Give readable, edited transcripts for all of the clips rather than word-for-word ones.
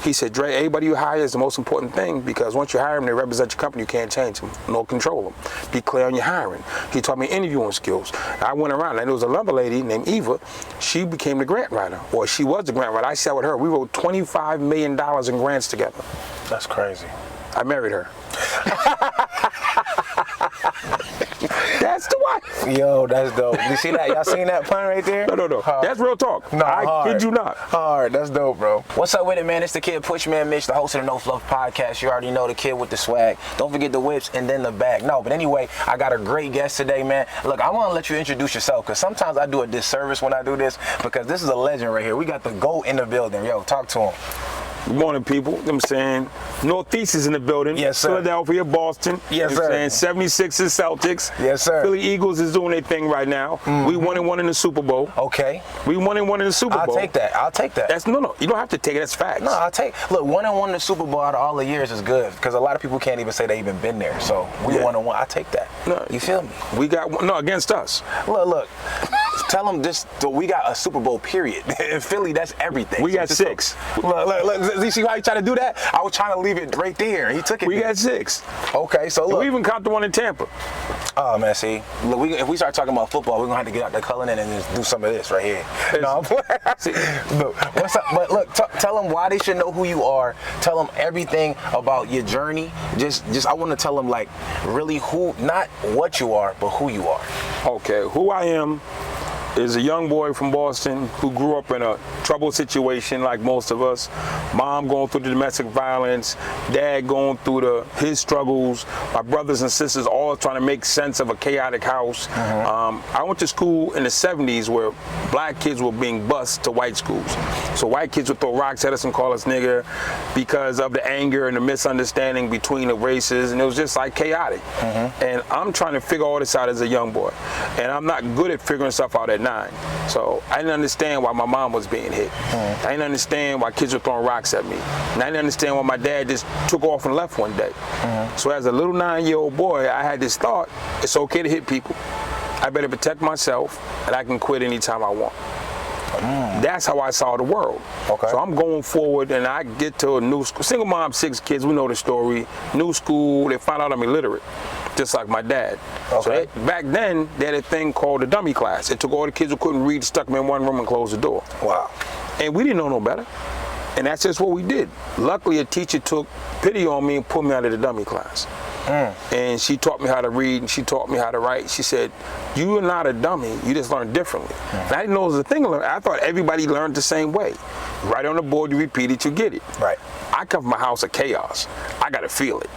He said, Dre, everybody you hire is the most important thing because once you hire them, they represent your company. You can't change them, nor control them. Be clear on your hiring. He taught me interviewing skills. I went around, and there was a lumber lady named Eva. She became the grant writer, or she was the grant writer. I sat with her. We wrote $25 million in grants together. That's crazy. I married her. That's the wife. Yo, that's dope. You see that? Y'all seen that pun right there? No. That's real talk. No, I kid you not. Hard. That's dope, bro. What's up with it, man? It's the kid Pushman Mitch, the host of the No Fluff podcast. You already know the kid with the swag. Don't forget the whips and then the bag. No, but anyway, I got a great guest today, man. Look, I want to let you introduce yourself because sometimes I do a disservice when I do this because this is a legend right here. We got the GOAT in the building. Yo, talk to him. Good morning, people. You know what I'm saying? Northeast is in the building. Yes, sir. Philadelphia, Boston. Yes, you know sir. What I'm saying? 76ers, Celtics. Yes, sir. Philly Eagles is doing their thing right now. Mm-hmm. We 1-1 in the Super Bowl. Okay. We 1-1 in the Super Bowl. I'll take that. I'll take that. That's no. You don't have to take it. That's facts. No, I'll take. Look, 1-1 in the Super Bowl out of all the years is good because a lot of people can't even say they even been there. So we 1-1. I take that. No, you feel me? We got against us. Look. Tell them this. We got a Super Bowl. Period. In Philly, that's everything. We got 6. Look. You see how he tried to do that? I was trying to leave it right there. He took it. We got 6. Okay, so look. We even count the one in Tampa. Oh man, see, look, if we start talking about football, we're gonna have to get out the Cullinan and just do some of this right here. No, look, what's up? But look, tell them why they should know who you are. Tell them everything about your journey. Just I want to tell them like really who, not what you are, but who you are. Okay, who I am is a young boy from Boston who grew up in a troubled situation like most of us. Mom going through the domestic violence, dad going through his struggles, my brothers and sisters all trying to make sense of a chaotic house. Mm-hmm. I went to school in the 70s where black kids were being bused to white schools. So white kids would throw rocks at us and call us nigger because of the anger and the misunderstanding between the races, and it was just like chaotic. Mm-hmm. And I'm trying to figure all this out as a young boy, and I'm not good at figuring stuff out at 9. So I didn't understand why my mom was being hit. Mm. I didn't understand why kids were throwing rocks at me. And I didn't understand why my dad just took off and left one day. Mm-hmm. So as a little 9-year-old boy, I had this thought, it's okay to hit people. I better protect myself and I can quit anytime I want. That's how I saw the world. Okay. So I'm going forward and I get to a new school. Single mom, 6 kids, we know the story. New school, they find out I'm illiterate, just like my dad. Okay. So back then, they had a thing called the dummy class. It took all the kids who couldn't read, stuck them in one room and closed the door. Wow. And we didn't know no better. And that's just what we did. Luckily, a teacher took pity on me and put me out of the dummy class. And she taught me how to read and she taught me how to write. She said, you are not a dummy, you just learn differently. And I didn't know it was a thing to learn. I thought everybody learned the same way. You write on the board, you repeat it, you get it. Right. I come from a house of chaos. I gotta feel it.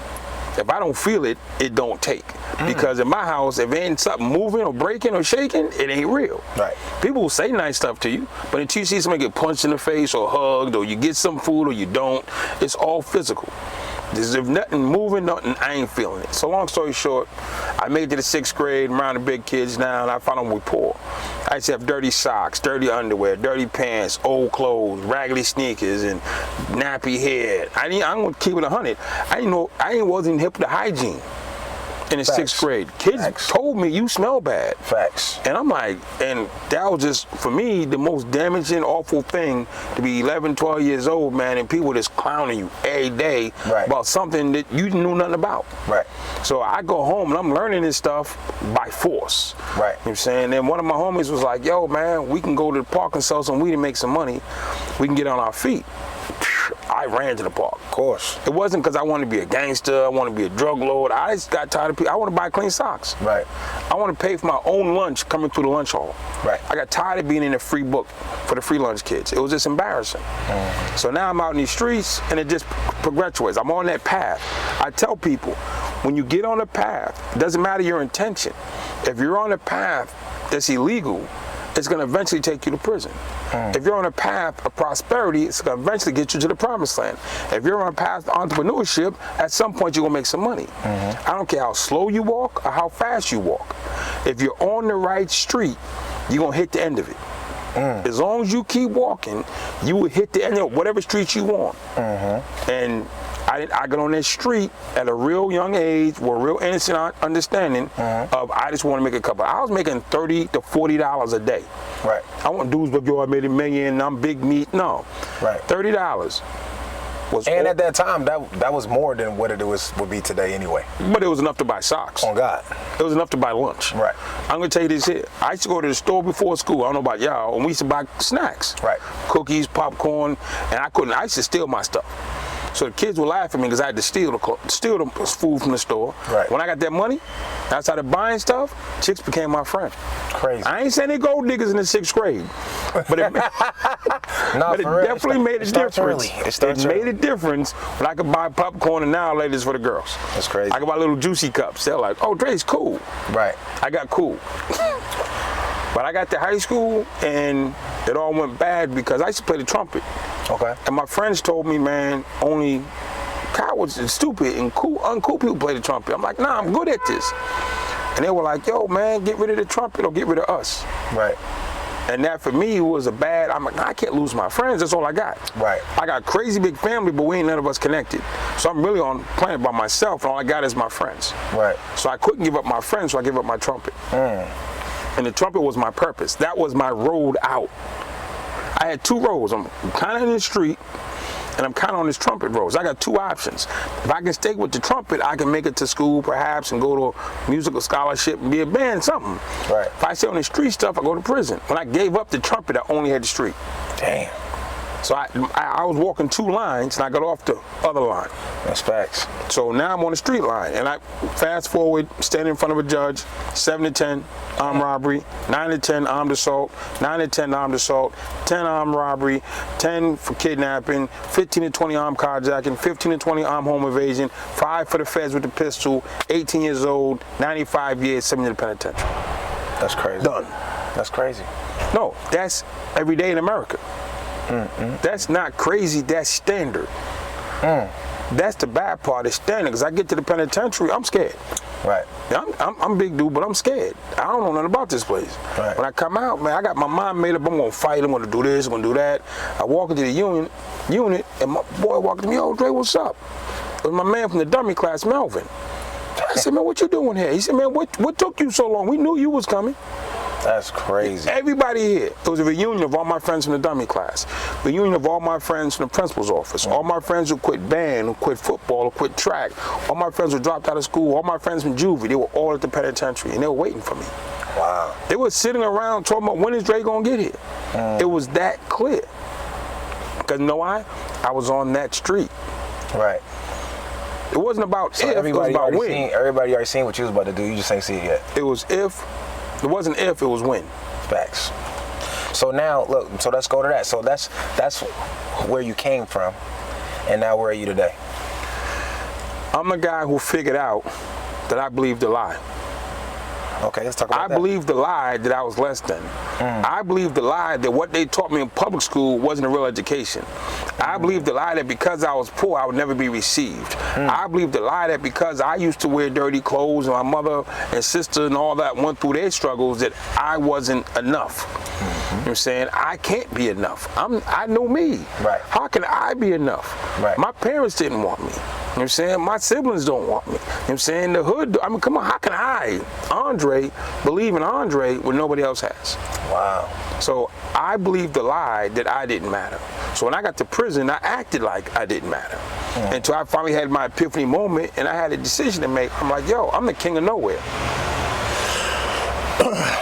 If I don't feel it, it don't take. Because in my house, if ain't something moving or breaking or shaking, it ain't real. Right. People will say nice stuff to you, but until you see somebody get punched in the face or hugged or you get some food or you don't, it's all physical. There's nothing moving, nothing, I ain't feeling it. So long story short, I made it to the 6th grade, I'm around the big kids now, and I found them we poor. I used to have dirty socks, dirty underwear, dirty pants, old clothes, raggedy sneakers, and nappy hair. I'm gonna keep it 100. I wasn't hip to hygiene. In the 6th grade. Kids told me, you smell bad. Facts. And I'm like, and that was just, for me, the most damaging, awful thing to be 11, 12 years old, man, and people just clowning you every day about something that you knew nothing about. Right. So I go home and I'm learning this stuff by force. Right. You know what I'm saying? And one of my homies was like, yo, man, we can go to the park and sell some weed and make some money. We can get on our feet. I ran to the park. Of course. It wasn't because I wanted to be a gangster, I wanted to be a drug lord. I just got tired of people. I want to buy clean socks. Right. I want to pay for my own lunch coming through the lunch hall. Right. I got tired of being in a free book for the free lunch kids. It was just embarrassing. So now I'm out in these streets and it just perpetuates. I'm on that path. I tell people, when you get on a path, it doesn't matter your intention. If you're on a path that's illegal, it's going to eventually take you to prison. If you're on a path of prosperity, it's going to eventually get you to the promised land. If you're on a path of entrepreneurship, at some point you're going to make some money. I don't care how slow you walk or how fast you walk. If you're on the right street, you're going to hit the end of it. As long as you keep walking, you will hit the end of whatever street you want. And I got on that street at a real young age with a real innocent understanding of I just want to make a couple. I was making $30 to $40 a day. Right. I want dudes, but yo, I made $1 million, I'm big meat. No. Right. $30. And at that time, that was more than what it would be today anyway. But it was enough to buy socks. Oh, God. It was enough to buy lunch. Right. I'm going to tell you this here. I used to go to the store before school. I don't know about y'all. And we used to buy snacks. Right. Cookies, popcorn. And I used to steal my stuff. So the kids would laugh at me because I had to steal the food from the store. Right. When I got that money, I started buying stuff, chicks became my friend. Crazy. I ain't saying they gold diggers in the 6th grade. But it, but it definitely made a difference. It made a difference when I could buy popcorn and now ladies for the girls. That's crazy. I could buy little juicy cups. They're like, oh, Dre's cool. Right. I got cool. But I got to high school and it all went bad because I used to play the trumpet. Okay. And my friends told me, man, only cowards and stupid and uncool people play the trumpet. I'm like, nah, I'm good at this. And they were like, yo, man, get rid of the trumpet or get rid of us. Right. And that for me was I'm like, I can't lose my friends. That's all I got. Right. I got a crazy big family, but we ain't none of us connected. So I'm really on the planet by myself, and all I got is my friends. Right. So I couldn't give up my friends, so I gave up my trumpet. And the trumpet was my purpose. That was my road out. I had 2 roads. I'm kind of in the street, and I'm kind of on this trumpet road. So I got 2 options. If I can stay with the trumpet, I can make it to school perhaps and go to a musical scholarship and be a band, something. Right. If I stay on the street stuff, I go to prison. When I gave up the trumpet, I only had the street. Damn. So I was walking 2 lines, and I got off the other line. That's facts. So now I'm on the street line, and I fast forward, standing in front of a judge, 7 to 10, armed robbery, 9 to 10, armed assault, 9 to 10, armed assault, 10 armed robbery, 10 for kidnapping, 15 to 20 armed carjacking, 15 to 20 armed home evasion, 5 for the feds with the pistol, 18 years old, 95 years, 7 in the penitentiary. That's crazy. Done. That's crazy. No, that's every day in America. That's not crazy, that's standard. That's the bad part, it's standard, because I get to the penitentiary, I'm scared. Right. I'm a big dude, but I'm scared. I don't know nothing about this place. Right. When I come out, man, I got my mind made up, I'm gonna fight, I'm gonna do this, I'm gonna do that. I walk into the unit, and my boy walked to me, yo, Dre, what's up? It was my man from the dummy class, Melvin. I said, man, what you doing here? He said, man, what took you so long? We knew you was coming. That's crazy. Everybody here. It was a reunion of all my friends from the dummy class. Reunion of all my friends from the principal's office. All my friends who quit band, who quit football, who quit track. All my friends who dropped out of school. All my friends from juvie. They were all at the penitentiary, and they were waiting for me. Wow. They were sitting around talking about, when is Dre gonna get here? It was that clear. Because you know why? I was on that street. Right. It wasn't about if, it was about when. Everybody already seen what you was about to do. You just ain't see it yet. It was if. It wasn't if, it was when. Facts. So now, look, so let's go to that. So that's where you came from, and now where are you today? I'm a guy who figured out that I believed a lie. Okay, let's talk about that. I believed the lie that I was less than. I believed the lie that what they taught me in public school wasn't a real education. I believed the lie that because I was poor, I would never be received. I believed the lie that because I used to wear dirty clothes and my mother and sister and all that went through their struggles, that I wasn't enough. You know what I'm saying? I can't be enough. I know me. Right. How can I be enough? Right. My parents didn't want me. You know what I'm saying? My siblings don't want me. You know what I'm saying? The hood, I mean, come on, how can I, Andre, believe in Andre when nobody else has? Wow. So I believed the lie that I didn't matter. So when I got to prison, I acted like I didn't matter. Until I finally had my epiphany moment and I had a decision to make. I'm like, yo, I'm the king of nowhere.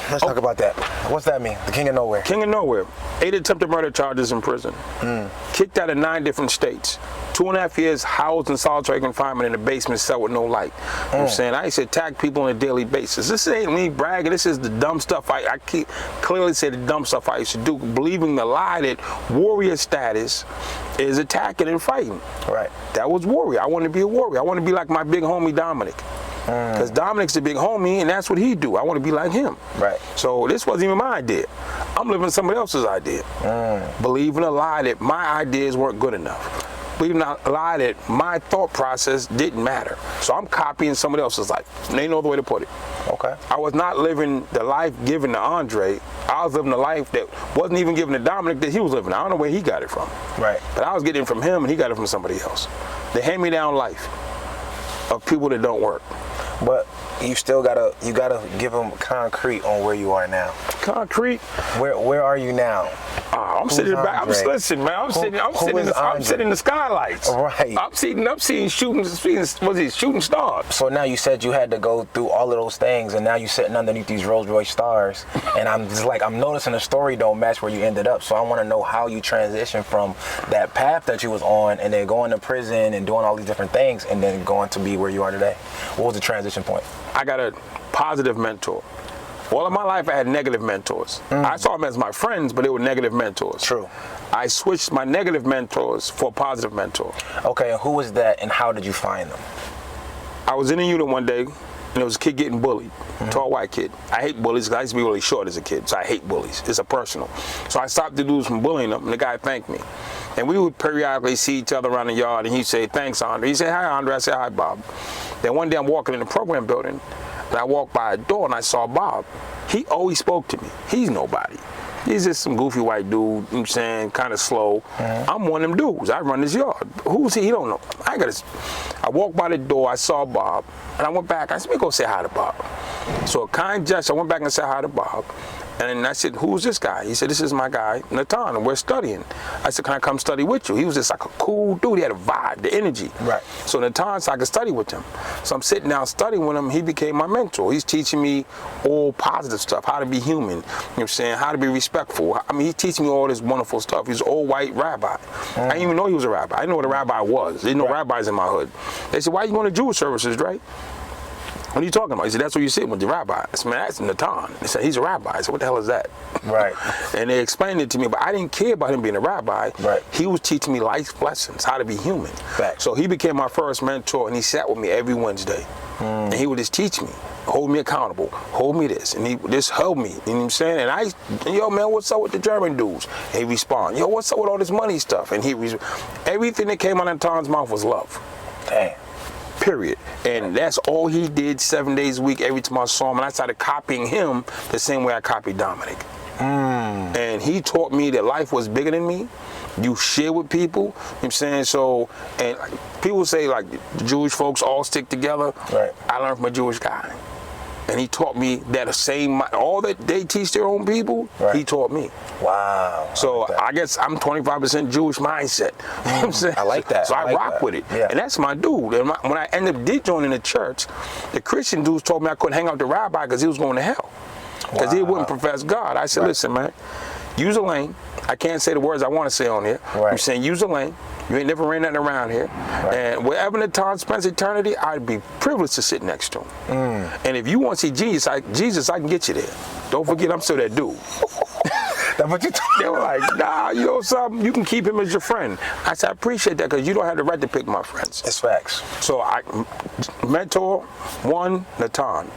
Let's talk about that. What's that mean? The king of nowhere? King of nowhere. 8 attempted murder charges in prison. Kicked out of 9 different states. 2.5 years housed in solitary confinement in a basement cell with no light. You know what I'm saying? I used to attack people on a daily basis. This ain't me bragging. This is the dumb stuff I keep clearly say the dumb stuff I used to do, believing the lie that warrior status is attacking and fighting. Right. That was warrior. I wanted to be a warrior. I want to be like my big homie Dominic. Because Dominic's the big homie, and that's what he do. I want to be like him. Right. So this wasn't even my idea. I'm living somebody else's idea. Believing a lie that my ideas weren't good enough. Believing a lie that my thought process didn't matter. So I'm copying somebody else's life. And ain't no other way to put it. Okay. I was not living the life given to Andre. I was living a life that wasn't even given to Dominic that he was living. I don't know where he got it from. Right. But I was getting it from him, and he got it from somebody else. The hand-me-down life of people that don't work. But you still gotta give them concrete on where you are now. Concrete? Where are you now? I'm sitting back. Listen, man. I'm sitting in the skylights. Right. I'm seeing shooting stars. So now you said you had to go through all of those things, and now you're sitting underneath these Rolls Royce stars, and I'm noticing the story don't match where you ended up. So I want to know how you transitioned from that path that you was on, and then going to prison and doing all these different things, and then going to be where you are today. What was the transition point? I got a positive mentor. All of my life, I had negative mentors. I saw them as my friends, but they were negative mentors. True. I switched my negative mentors for a positive mentor. Okay, and who was that, and how did you find them? I was in a unit one day, and there was a kid getting bullied, tall white kid. I hate bullies because I used to be really short as a kid, so I hate bullies. It's a personal. So I stopped the dudes from bullying them, and the guy thanked me. And we would periodically see each other around the yard, and he'd say, "Thanks, Andre." He'd say, "Hi, Andre." I said, "Hi, Bob." Then one day I'm walking in the program building, and I walked by a door and I saw Bob. He always spoke to me. He's nobody. He's just some goofy white dude, you know what I'm saying, kind of slow. I'm one of them dudes. I run this yard. Who's he? He don't know. I walked by the door, I saw Bob, and I went back. I said, let me go say hi to Bob. So a kind gesture, I went back and said hi to Bob. And I said, who's this guy? He said, this is my guy, Natan, and we're studying. I said, can I come study with you? He was just like a cool dude. He had a vibe, the energy. Right. So Natan said I could study with him. So I'm sitting down studying with him. He became my mentor. He's teaching me all positive stuff, how to be human, you know what I'm saying, how to be respectful. I mean, he's teaching me all this wonderful stuff. He's an old white rabbi. I didn't even know he was a rabbi. I didn't know what a rabbi was. There didn't know rabbis in my hood. They said, why are you going to Jewish services, Dre? What are you talking about? He said, that's where you sit with the rabbi. I said, man, that's Natan. They said, he's a rabbi. I said, what the hell is that? Right. And they explained it to me, but I didn't care about him being a rabbi. Right. He was teaching me life lessons, how to be human. Facts. So he became my first mentor, and he sat with me every Wednesday. And he would just teach me, hold me accountable, hold me this, and he just held me, you know what I'm saying? And yo, man, what's up with the German dudes? And he'd respond, yo, what's up with all this money stuff? And everything that came out of Natan's mouth was love. Damn. Period. And that's all he did 7 days a week every time I saw him. And I started copying him the same way I copied Dominic. And he taught me that life was bigger than me. You share with people, you know what I'm saying? So, and people say like the Jewish folks all stick together. Right. I learned from a Jewish guy. And he taught me that all that they teach their own people, he taught me. Wow. So I guess I'm 25% Jewish mindset. You know what I'm saying? I like that. So I rock with it. Yeah. And that's my dude. And when I ended up joining the church, the Christian dudes told me I couldn't hang out with the rabbi because he was going to hell. Because he wouldn't profess God. I said, listen, man, use a lane. I can't say the words I want to say on here. I'm saying use a lane. You ain't never ran nothing around here. And wherever Natan spends eternity, I'd be privileged to sit next to him. And if you want to see Jesus, I can get you there. Don't forget, I'm still that dude. They were like, nah, you know something? You can keep him as your friend. I said, I appreciate that because you don't have the right to pick my friends. It's facts. So mentor 1, Natan.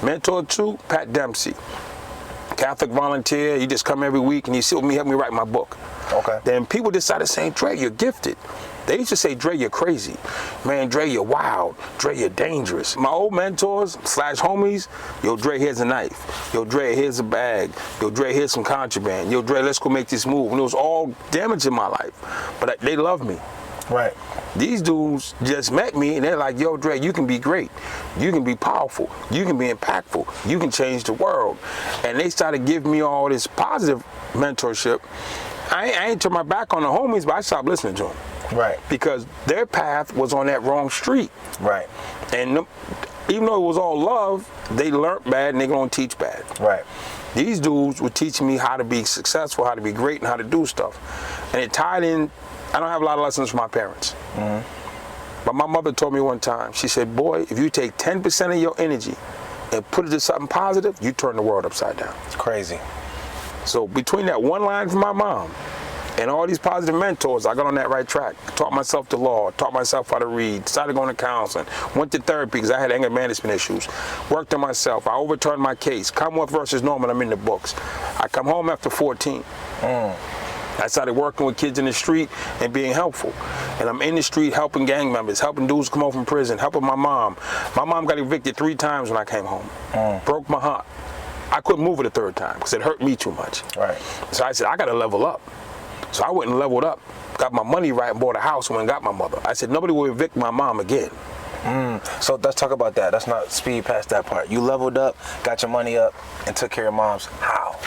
Mentor 2, Pat Dempsey. Catholic volunteer, he just come every week and he sit with me, help me write my book. Okay. Then people decided saying, Dre, you're gifted. They used to say, Dre, you're crazy. Man, Dre, you're wild. Dre, you're dangerous. My old mentors / homies, yo, Dre, here's a knife. Yo, Dre, here's a bag. Yo, Dre, here's some contraband. Yo, Dre, let's go make this move. And it was all damaging my life. But they love me. Right. These dudes just met me and they're like, yo, Dre, you can be great. You can be powerful. You can be impactful. You can change the world. And they started giving me all this positive mentorship. I ain't turned my back on the homies, but I stopped listening to them. Right. Because their path was on that wrong street. Right. And even though it was all love, they learned bad and they're going to teach bad. Right. These dudes were teaching me how to be successful, how to be great, and how to do stuff. And it tied in. I don't have a lot of lessons from my parents. But my mother told me one time, she said, boy, if you take 10% of your energy and put it to something positive, you turn the world upside down. It's crazy. So between that one line from my mom and all these positive mentors, I got on that right track. Taught myself the law, taught myself how to read, started going to counseling, went to therapy because I had anger management issues, worked on myself. I overturned my case. Commonwealth versus Norman, I'm in the books. I come home after 14. I started working with kids in the street and being helpful. And I'm in the street helping gang members, helping dudes come home from prison, helping my mom. My mom got evicted 3 times when I came home. Broke my heart. I couldn't move it a 3rd time because it hurt me too much. Right. So I said, I got to level up. So I went and leveled up, got my money right and bought a house and went and got my mother. I said, nobody will evict my mom again. So let's talk about that. Let's not speed past that part. You leveled up, got your money up, and took care of moms. How?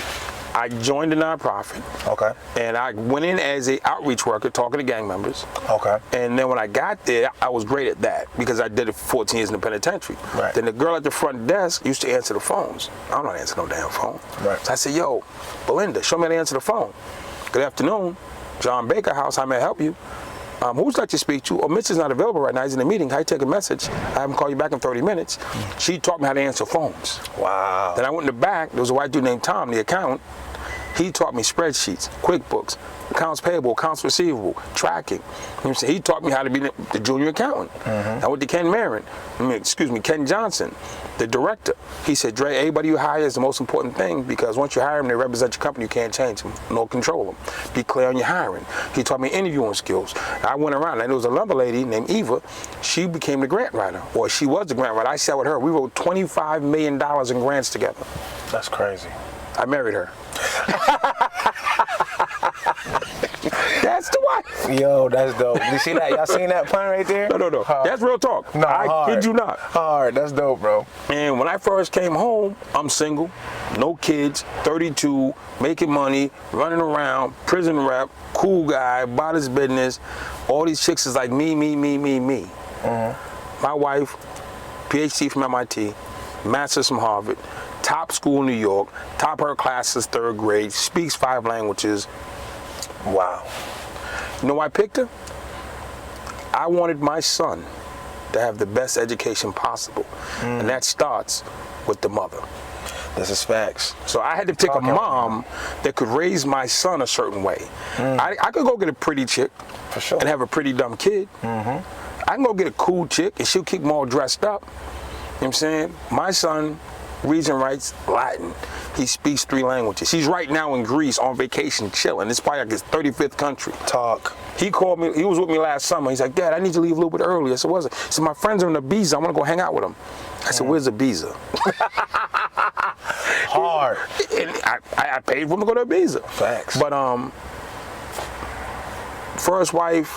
I joined the nonprofit. Okay. And I went in as a outreach worker, talking to gang members. Okay. And then when I got there, I was great at that because I did it for 14 years in the penitentiary. Right. Then the girl at the front desk used to answer the phones. I'm not answering no damn phone. Right. So I said, yo, Belinda, show me how to answer the phone. Good afternoon. John Baker House, how may I help you? Who's like to speak to? Oh, Mitch is not available right now. He's in a meeting. How you take a message? I have him call you back in 30 minutes. She taught me how to answer phones. Wow. Then I went in the back. There was a white dude named Tom, the accountant. He taught me spreadsheets, QuickBooks, accounts payable, accounts receivable, tracking. You know what I'm saying? He taught me how to be the junior accountant. I went to Ken Johnson, the director. He said, Dre, everybody you hire is the most important thing because once you hire them, they represent your company. You can't change them, nor control them. Be clear on your hiring. He taught me interviewing skills. I went around, and there was a lumber lady named Eva. She became the grant writer, or she was the grant writer. I sat with her. We wrote $25 million in grants together. That's crazy. I married her. That's the wife. Yo, that's dope. You see that? Y'all seen that pun right there? No. Hard. That's real talk. No, I kid you not. Hard. That's dope, bro. And when I first came home, I'm single, no kids, 32, making money, running around, prison rep, cool guy, about his business. All these chicks is like me. My wife, PhD from MIT, master's from Harvard, top school in New York, top her classes, 3rd grade, speaks 5 languages. Wow. You know why I picked her? I wanted my son to have the best education possible. And that starts with the mother. This is facts. So I had to pick a mom that could raise my son a certain way. I could go get a pretty chick For sure. and have a pretty dumb kid. I can go get a cool chick and she'll keep them all dressed up. You know what I'm saying? My son reads and writes Latin. He speaks 3 languages. He's right now in Greece on vacation chilling. It's probably like his 35th country. Talk. He called me, he was with me last summer. He's like, Dad, I need to leave a little bit early. I said, what's it? He said, my friends are in Ibiza. I want to go hang out with them. I said, where's Ibiza? Hard. And I paid for him to go to Ibiza. Facts. But first wife,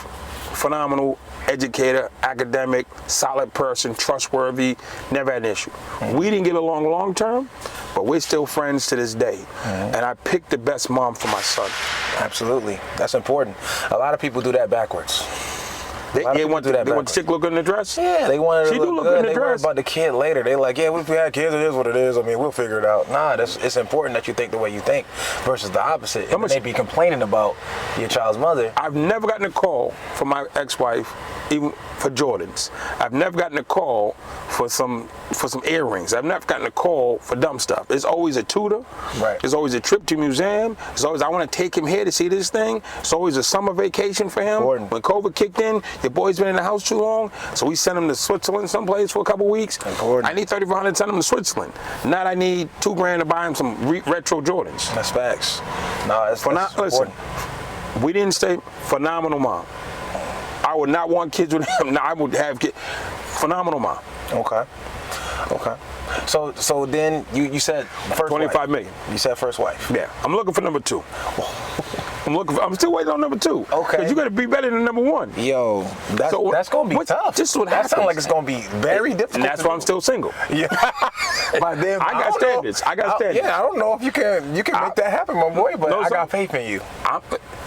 phenomenal, educator, academic, solid person, trustworthy, never had an issue. We didn't get along long term, but we're still friends to this day. And I picked the best mom for my son. Absolutely. That's important. A lot of people do that backwards. They want the chick look good in the dress? Yeah, they want her to look look good good. in the They worry dress. about the kid later. They like, yeah, what if we had kids? It is what it is. I mean, we'll figure it out. Nah, it's important that you think the way you think versus the opposite. And they be complaining about your child's mother. I've never gotten a call from my ex-wife, even for Jordans. I've never gotten a call for some earrings. I've never gotten a call for dumb stuff. It's always a tutor. Right. It's always a trip to a museum. It's always, I want to take him here to see this thing. It's always a summer vacation for him. Important. When COVID kicked in, your boy's been in the house too long, so we sent him to Switzerland someplace for a couple weeks. Important. I need $3,400 to send him to Switzerland. Not I need $2,000 to buy him some retro Jordans. That's facts. No, that's Listen, we didn't stay phenomenal mom. I would not want kids with him. No, I would have kids. Phenomenal mom. Okay. So then you said first 25 wife. million. You said first wife. Yeah, I'm looking for number 2. I'm still waiting on number 2. Okay. Because you got to be better than number 1. Yo, that's gonna be tough. This is what that happens. sounds like it's gonna be very difficult. And that's why I'm still single. Yeah. But then I got standards. I got standards. Yeah, I don't know if you can make that happen, my boy. But I got faith in you.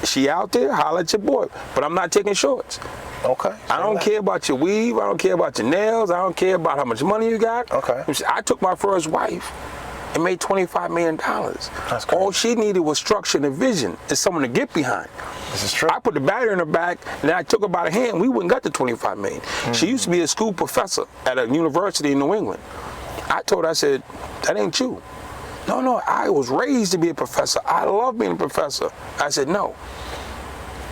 She out there, holla at your boy. But I'm not taking shorts. Okay. I don't care about your weave. I don't care about your nails. I don't care about how much money you got. Okay. I took my first wife and made $25 million. That's crazy. All she needed was structure and a vision and someone to get behind. This is true. I put the battery in her back, and then I took her by the hand. We wouldn't got the $25 million. She used to be a school professor at a university in New England. I told her, I said, that ain't you. No, I was raised to be a professor. I love being a professor. I said, no.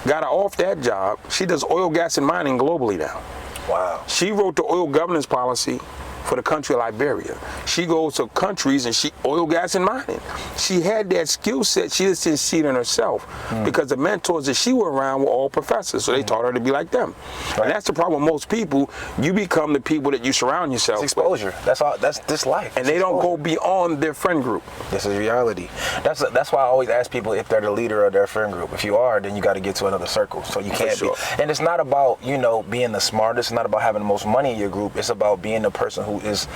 Got her off that job. She does oil, gas, and mining globally now. Wow. She wrote the oil governance policy for the country of Liberia. She goes to countries and oil, gas, and mining. She had that skill set. She just didn't see it in herself because the mentors that she were around were all professors, so they taught her to be like them. Right. And that's the problem with most people. You become the people that you surround yourself with. It's exposure. With. That's this life. And they don't go beyond their friend group. This is reality. That's why I always ask people if they're the leader of their friend group. If you are, then you got to get to another circle. So you can't be. And it's not about being the smartest. It's not about having the most money in your group. It's about being the person who who is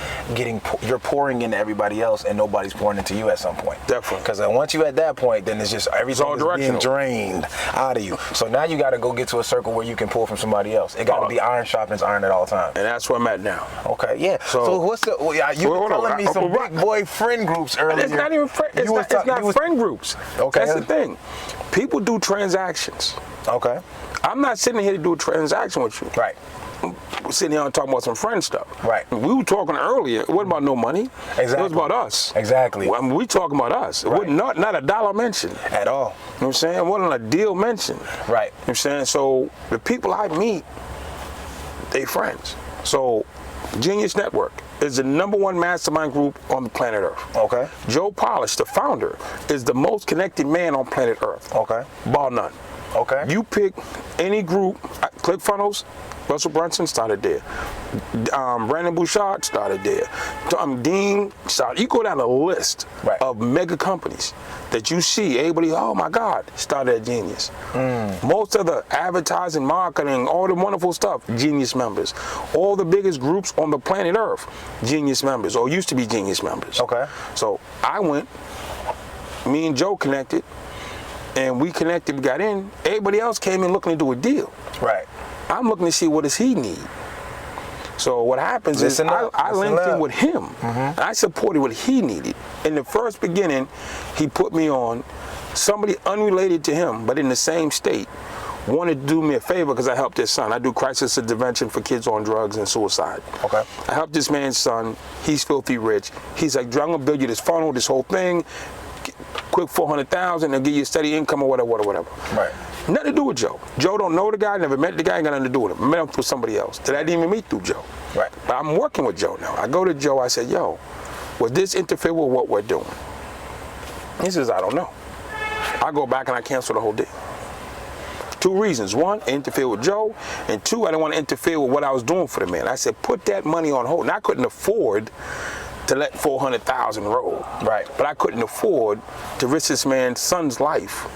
you're pouring into everybody else and nobody's pouring into you at some point. Definitely. Because once you're at that point, then it's just everything is being drained out of you. So now you got to go get to a circle where you can pull from somebody else. It got to be iron sharpens iron at all times. And that's where I'm at now. Okay, yeah. So what's the? You were telling me some big boy friend groups earlier. It's not even friend. It's not friend groups. Okay. That's the thing. People do transactions. Okay. I'm not sitting here to do a transaction with you. Right. We're sitting here and talking about some friend stuff. Right. We were talking earlier. It wasn't about no money. Exactly. It was about us. Exactly. I mean, we talking about us. It wasn't not a dollar mention. At all. You know what I'm saying? It wasn't a deal mention. Right. You know what I'm saying? So the people I meet, they friends. So Genius Network is the #1 mastermind group on the planet Earth. Okay. Joe Polish, the founder, is the most connected man on planet Earth. Okay. Bar none. Okay. You pick any group, ClickFunnels, Russell Brunson started there. Brandon Bouchard started there. Dean started. You go down a list of mega companies that you see, everybody, oh my God, started at Genius. Most of the advertising, marketing, all the wonderful stuff, Genius members. All the biggest groups on the planet Earth, Genius members, or used to be Genius members. Okay. So I went, me and Joe connected, and we connected, we got in. Everybody else came in looking to do a deal. Right. I'm looking to see what does he need. So what happens is I linked in with him. And I supported what he needed. In the first beginning, he put me on. Somebody unrelated to him, but in the same state, wanted to do me a favor because I helped his son. I do crisis intervention for kids on drugs and suicide. Okay. I helped this man's son. He's filthy rich. He's like, I'm gonna build you this funnel, this whole thing. Quick 400,000 and give you a steady income or whatever. Right. Nothing to do with Joe. Joe don't know the guy, never met the guy, ain't got nothing to do with him. I met him through somebody else that I didn't even meet through Joe. Right. But I'm working with Joe now. I go to Joe, I said, yo, would this interfere with what we're doing? He says, I don't know. I go back and I cancel the whole deal. 2 reasons. 1, interfere with Joe, and 2, I didn't want to interfere with what I was doing for the man. I said, put that money on hold. And I couldn't afford to let 400,000 roll. Right. But I couldn't afford to risk this man's son's life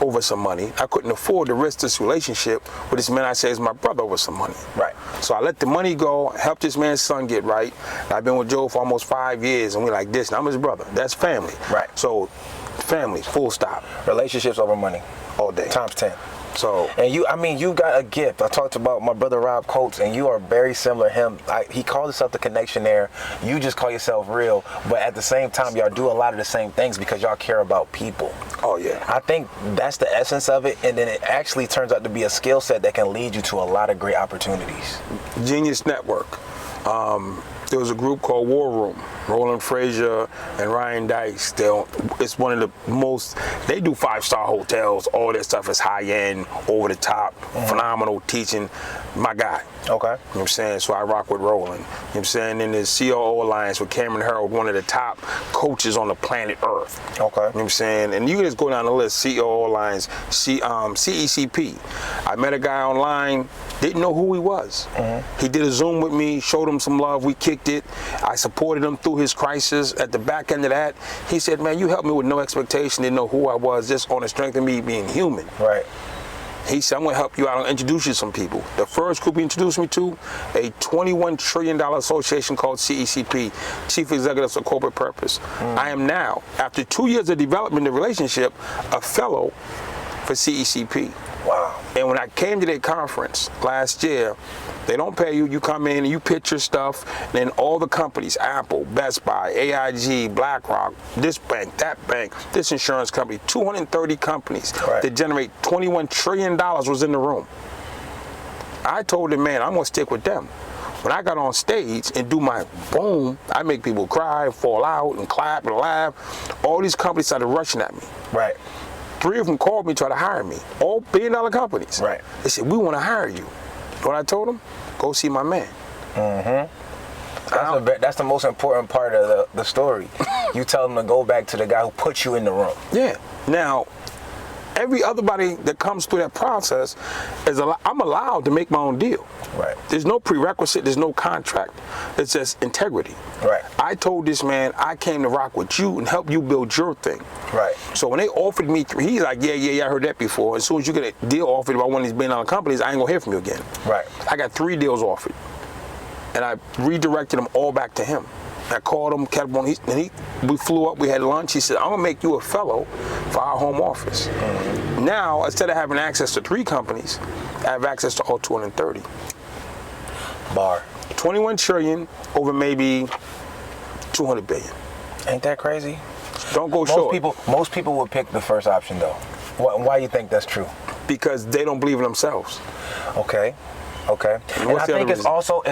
over some money. I couldn't afford to risk this relationship with this man I say is my brother over some money. Right. So I let the money go, helped this man's son get right. And I've been with Joe for almost 5 years, and we're like this, and I'm his brother. That's family. Right. So family, full stop. Relationships over money. All day. Times 10. So, and you got a gift. I talked about my brother Rob Coates, and you are very similar to him. He called himself the connection there. You just call yourself real, but at the same time, y'all do a lot of the same things because y'all care about people. Oh yeah. I think that's the essence of it, and then it actually turns out to be a skill set that can lead you to a lot of great opportunities. Genius Network. There was a group called War Room. Roland Frazier and Ryan Dice. It's one of the most, they do 5-star hotels. All that stuff is high end, over the top, phenomenal teaching. My guy. Okay. You know what I'm saying? So I rock with Roland. You know what I'm saying? And there's COO Alliance with Cameron Harold, one of the top coaches on the planet Earth. Okay. You know what I'm saying? And you can just go down the list. COO Alliance, CECP. I met a guy online, didn't know who he was. He did a Zoom with me, showed him some love, we kicked it. I supported him through his crisis. At the back end of that, he said, man, you helped me with no expectation, didn't know who I was, just on the strength of me being human. Right. He said, I'm going to help you out and introduce you to some people. The first group he introduced me to, a $21 trillion association called CECP, Chief Executives of Corporate Purpose. I am now, after 2 years of development in the relationship, a fellow for CECP. Wow. And when I came to their conference last year, they don't pay you. You come in and you pitch your stuff. And then all the companies, Apple, Best Buy, AIG, BlackRock, this bank, that bank, this insurance company, 230 companies that generate $21 trillion was in the room. I told the man, I'm going to stick with them. When I got on stage and do my boom, I make people cry, fall out, and clap and laugh. All these companies started rushing at me. Right. 3 of them called me, tried to hire me. All billion-dollar companies. Right. They said, we want to hire you. What I told them? Go see my man. That's the most important part of the story. You tell them to go back to the guy who put you in the room. Yeah. Now, everybody that comes through that process, I'm allowed to make my own deal. Right. There's no prerequisite, there's no contract. It's just integrity. Right. I told this man, I came to rock with you and help you build your thing. Right. So when they offered me, he's like, yeah, I heard that before. As soon as you get a deal offered by one of these billion-dollar companies, I ain't gonna hear from you again. Right. I got 3 deals offered. and I redirected them all back to him. I called him, kept on, we flew up, we had lunch. He said, I'm gonna make you a fellow for our home office. Now, instead of having access to 3 companies, I have access to all 230. Bar. 21 trillion over maybe 200 billion. Ain't that crazy? Don't go short. Most people would pick the first option though. Why you think that's true? Because they don't believe in themselves. Okay. And I think it's also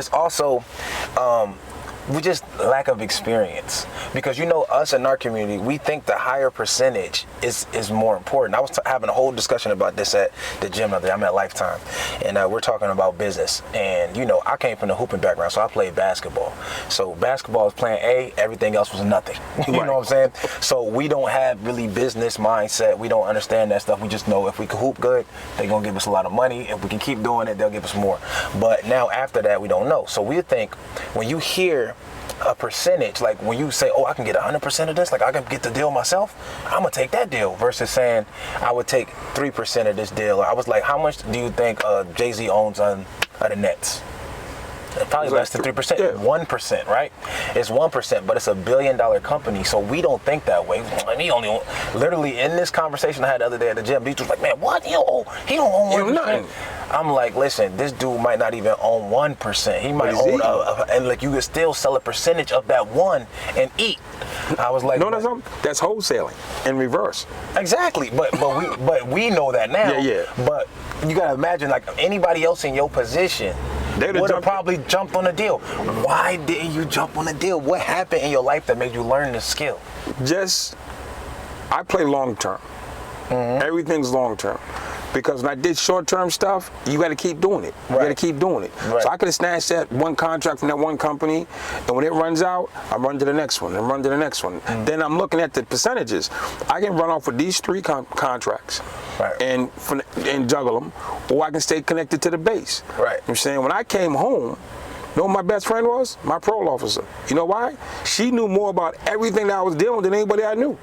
we just lack of experience, because us in our community, we think the higher percentage is more important. I was having a whole discussion about this at the gym the other day. I'm at Lifetime, and we're talking about business. And I came from the hooping background, so I played basketball. So basketball is plan A, everything else was nothing. You know what I'm saying? So we don't have really business mindset. We don't understand that stuff. We just know if we can hoop good, they're gonna give us a lot of money. If we can keep doing it, they'll give us more. But now after that, we don't know. So we think when you hear a percentage, like when you say, oh, I can get 100% of this, like I can get the deal myself, I'm gonna take that deal, versus saying I would take 3% of this deal. I was like, how much do you think Jay-Z owns on the Nets? Probably less than 3%, yeah. 1%, right? It's 1%, but it's $1 billion company, so we don't think that way. And he only literally in this conversation I had the other day at the gym, he was like, man, what? He don't own 1%. I'm like, listen, this dude might not even own 1%. He might own and like you could still sell a percentage of that one and eat. I was like, that's wholesaling in reverse. Exactly, but we know that now. Yeah. But you gotta imagine, like anybody else in your position would have probably jumped on the deal. Why didn't you jump on the deal? What happened in your life that made you learn this skill? I play long term. Everything's long term. Because when I did short-term stuff, you got to keep doing it. You got to keep doing it. Right. So I could have snatched that one contract from that one company, and when it runs out, I run to the next one, and run to the next one. Then I'm looking at the percentages. I can run off with these 3 contracts and juggle them, or I can stay connected to the base. Right. You know what I'm saying? When I came home, you know what my best friend was? My parole officer. You know why? She knew more about everything that I was dealing with than anybody I knew.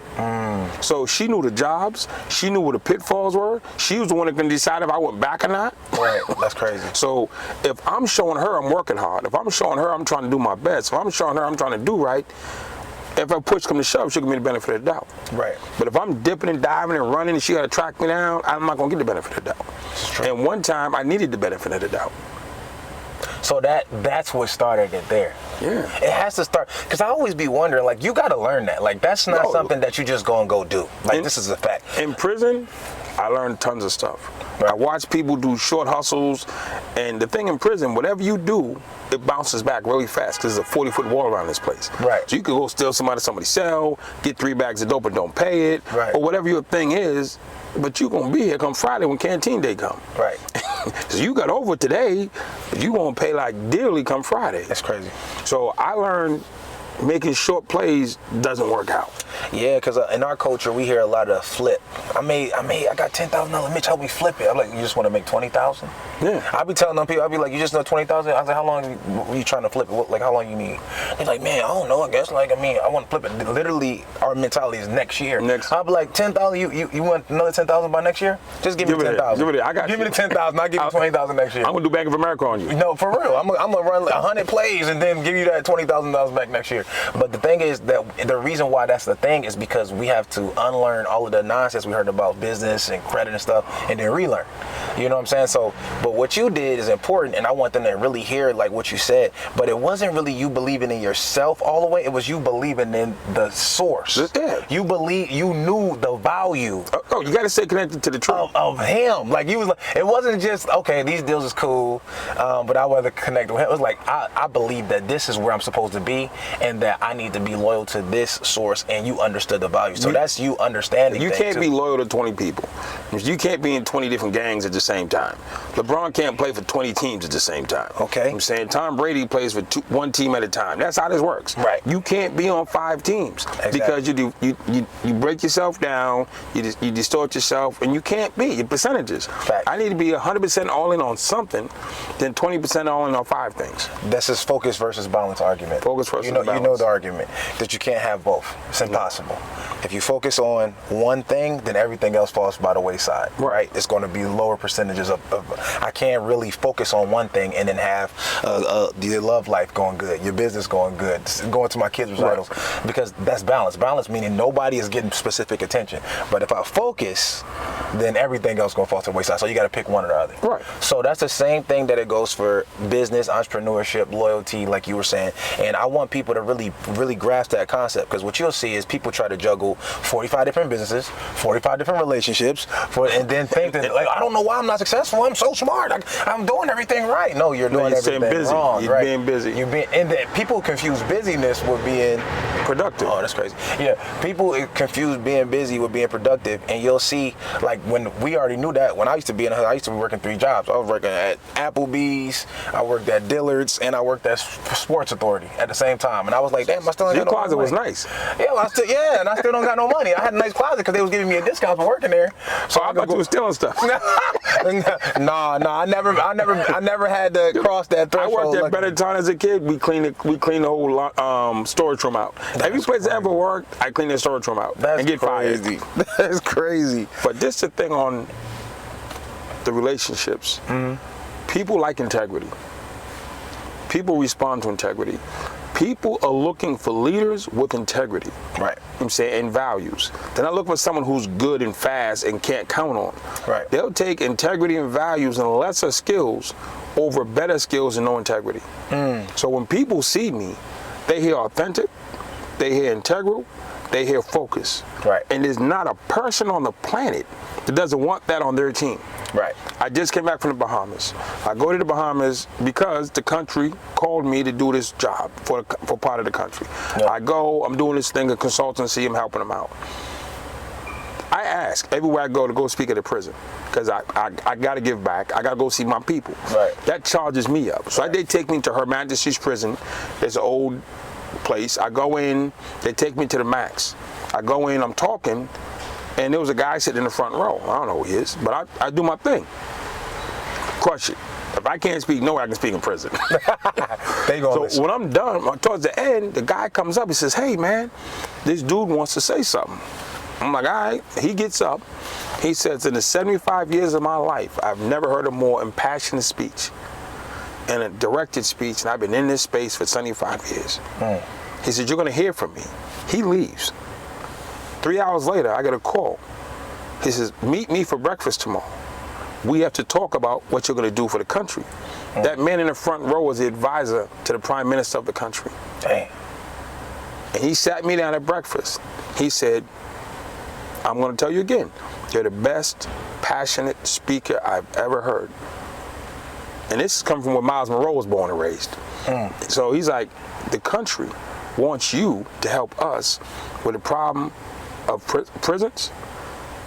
So she knew the jobs. She knew what the pitfalls were. She was the one that can decide if I went back or not. Right, that's crazy. So if I'm showing her I'm working hard, if I'm showing her I'm trying to do my best, if I'm showing her I'm trying to do right, if I push come to shove, she'll give me the benefit of the doubt. Right. But if I'm dipping and diving and running and she got to track me down, I'm not going to get the benefit of the doubt. And one time I needed the benefit of the doubt. So that's what started it there. Yeah. It has to start, because I always be wondering, like, you got to learn that. Like, that's not something that you just go and go do. Like, this is a fact. In prison, I learned tons of stuff. Right. I watch people do short hustles, and the thing in prison, whatever you do, it bounces back really fast because there's a 40-foot wall around this place. Right. So you could go steal somebody's cell, get 3 bags of dope and don't pay it, or whatever your thing is, but you're going to be here come Friday when canteen day come. Right. So you got over today, but you going to pay like dearly come Friday. That's crazy. So I learned making short plays doesn't work out. Yeah, because in our culture, we hear a lot of flip. I got $10,000. Mitch, help me flip it. I'm like, you just want to make $20,000? Yeah. I be telling them people, I be like, you just know $20,000? I was like, how long were you trying to flip it? Like, how long you need? They're like, man, I don't know. I guess, like, I want to flip it. Literally, our mentality is next year. I'll be like, $10,000. You want another $10,000 by next year? Just give me $10,000. Give me the $10,000. I'll give you $20,000 next year. I'm gonna do Bank of America on you. No, for real. I'm gonna run 100 plays and then give you that $20,000 back next year. But the thing is that the reason why that's the thing is because we have to unlearn all of the nonsense we heard about business and credit and stuff, and then relearn. You know what I'm saying? So, but what you did is important, and I want them to really hear like what you said. But it wasn't really you believing in yourself all the way. It was you believing in the source. Yeah. You knew the value. Oh, you got to stay connected to the truth of him. Like you was like, it wasn't just okay. These deals is cool, but I rather connect with him. It was like I believe that this is where I'm supposed to be, and that I need to be loyal to this source. And you understood the value. So that's you understanding. You can't be loyal to 20 people. You can't be in 20 different gangs at the same time. LeBron can't play for 20 teams at the same time. Okay. I'm saying Tom Brady plays for one team at a time. That's how this works. Right. You can't be on 5 teams because you break yourself down, you distort yourself, and you can't be your percentages. Fact. I need to be 100% all in on something, then 20% all in on 5 things. That's his focus versus balance argument. Focus versus balance. You know the argument that you can't have both. It's impossible. If you focus on one thing, then everything else falls by the wayside, right? It's going to be lower percentages of I can't really focus on one thing and then have your love life going good, your business going good, going to my kids' recitals, because that's balance. Balance meaning nobody is getting specific attention. But if I focus, then everything else is going to fall to the wayside. So you got to pick one or the other. Right. So that's the same thing that it goes for business, entrepreneurship, loyalty, like you were saying. And I want people to really grasp that concept, because what you'll see is people try to juggle 45 different businesses, 45 different relationships, and then think that, like, I don't know why I'm not successful. I'm so smart. I'm doing everything right. No, you're doing everything busy. wrong. You're being busy. And then people confuse busyness with being productive. Oh, that's crazy. Yeah, people confuse being busy with being productive, and you'll see, like, when we already knew that. When I used to be I used to be working 3 jobs. I was working at Applebee's, I worked at Dillard's, and I worked at Sports Authority at the same time. And I was like, damn, I still ain't got no money. Your closet was nice. Yeah, well, and I still don't got no money. I had a nice closet because they was giving me a discount for working there. So I thought you was stealing stuff. No, I never had to cross that threshold. I worked at Benetton as a kid. We cleaned the whole storage room out. Every place I ever worked, I cleaned the storage room out and get fired. That's crazy. But this is the thing on the relationships. People like integrity. People respond to integrity. People are looking for leaders with integrity. Right. I'm saying, and values. They're not looking for someone who's good and fast and can't count on. Right. They'll take integrity and values and lesser skills over better skills and no integrity. So when people see me, they hear authentic, they hear integral, they hear focus. Right. And there's not a person on the planet that doesn't want that on their team. Right. I just came back from the Bahamas. I go to the Bahamas because the country called me to do this job for part of the country. Yep. I go, I'm doing this thing, a consultancy, I'm helping them out. I ask everywhere I go to go speak at a prison because I got to give back. I got to go see my people. Right. That charges me up. So they take me to Her Majesty's prison. It's an old place. I go in, they take me to the max. I go in, I'm talking, and there was a guy sitting in the front row. I don't know who he is, but I do my thing. Crush it. If I can't speak, no way I can speak in prison. So when I'm done, towards the end, the guy comes up, he says, hey man, this dude wants to say something. I'm like, all right. He gets up, he says, in the 75 years of my life, I've never heard a more impassioned speech and a directed speech, and I've been in this space for 75 years. He said, you're gonna hear from me. He leaves. 3 hours later, I get a call. He says, meet me for breakfast tomorrow. We have to talk about what you're going to do for the country. That man in the front row was the advisor to the prime minister of the country. Dang. And he sat me down at breakfast. He said, I'm going to tell you again, you're the best passionate speaker I've ever heard. And this is coming from where Miles Monroe was born and raised. So he's like, the country wants you to help us with the problem of prisons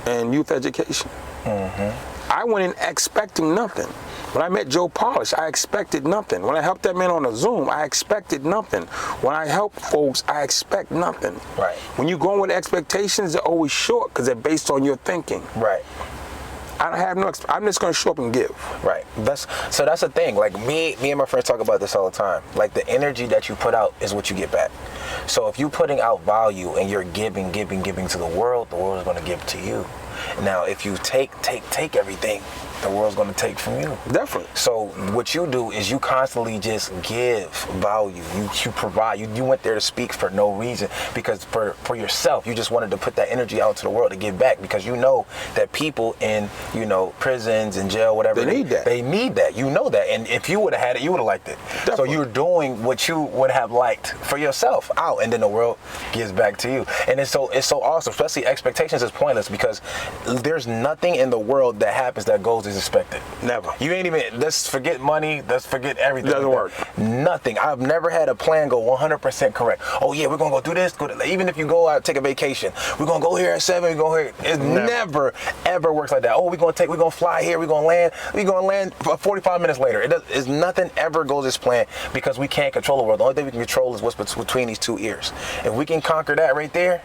and youth education. I went in expecting nothing. When I met Joe Polish, I expected nothing. When I helped that man on a Zoom, I expected nothing. When I help folks, I expect nothing. Right. When you go in with expectations, they're always short because they're based on your thinking. Right. I don't have no. I'm just going to show up and give. Right. That's the thing. Like me and my friends talk about this all the time. Like the energy that you put out is what you get back. So if you're putting out value and you're giving to the world is going to give to you. Now, if you take everything, the world's going to take from you. Definitely. So what you do is you constantly just give value. You provide. You went there to speak for no reason, because for yourself, you just wanted to put that energy out to the world to give back, because you know that people in, prisons and jail, whatever, they need that. They need that. You know that. And if you would have had it, you would have liked it. Definitely. So you're doing what you would have liked for yourself out, and then the world gives back to you. And it's so awesome. Especially expectations is pointless, because there's nothing in the world that happens that goes as expected. Never. You ain't even, let's forget money, let's forget everything. Doesn't work. Nothing. I've never had a plan go 100% correct. Oh yeah, we're gonna go do this, even if you go out, take a vacation, we're gonna go here at 7, we're going here. It never ever works like that. Oh, we're gonna fly here, we're gonna land 45 minutes later. It's nothing ever goes as planned, because we can't control the world. The only thing we can control is what's between these two ears. If we can conquer that right there,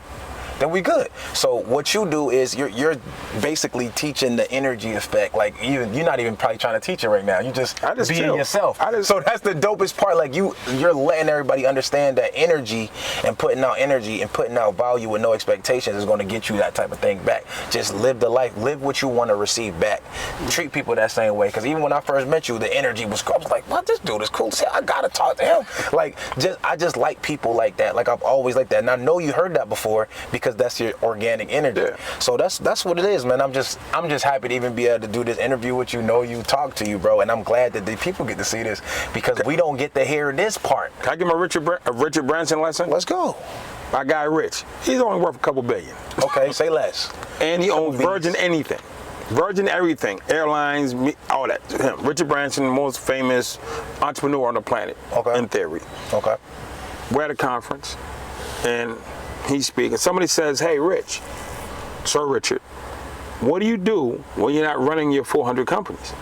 then we good. So what you do is you're basically teaching the energy effect. Like you're not even probably trying to teach it right now. You just being chill. yourself. So that's the dopest part. Like you're letting everybody understand that energy and putting out value with no expectations is going to get you that type of thing back. Just live the life, live what you want to receive back. Treat people that same way. Because even when I first met you, the energy was cool. I was like, what, this dude is cool. I gotta talk to him. Like I just like people like that. Like I've always liked that. And I know you heard that before because that's your organic energy. Yeah. So that's what it is, man. I'm just happy to even be able to do this interview with you, know you, talk to you, bro. And I'm glad that the people get to see this because we don't get to hear this part. Can I give him a Richard Branson lesson? Let's go. My guy Rich, he's only worth a couple billion. Okay, say less. And he owns Virgin anything. Virgin everything, airlines, all that. Him. Richard Branson, the most famous entrepreneur on the planet, in theory. Okay. We're at a conference, and he's speaking. Somebody says, hey, Rich, Sir Richard, what do you do when you're not running your 400 companies?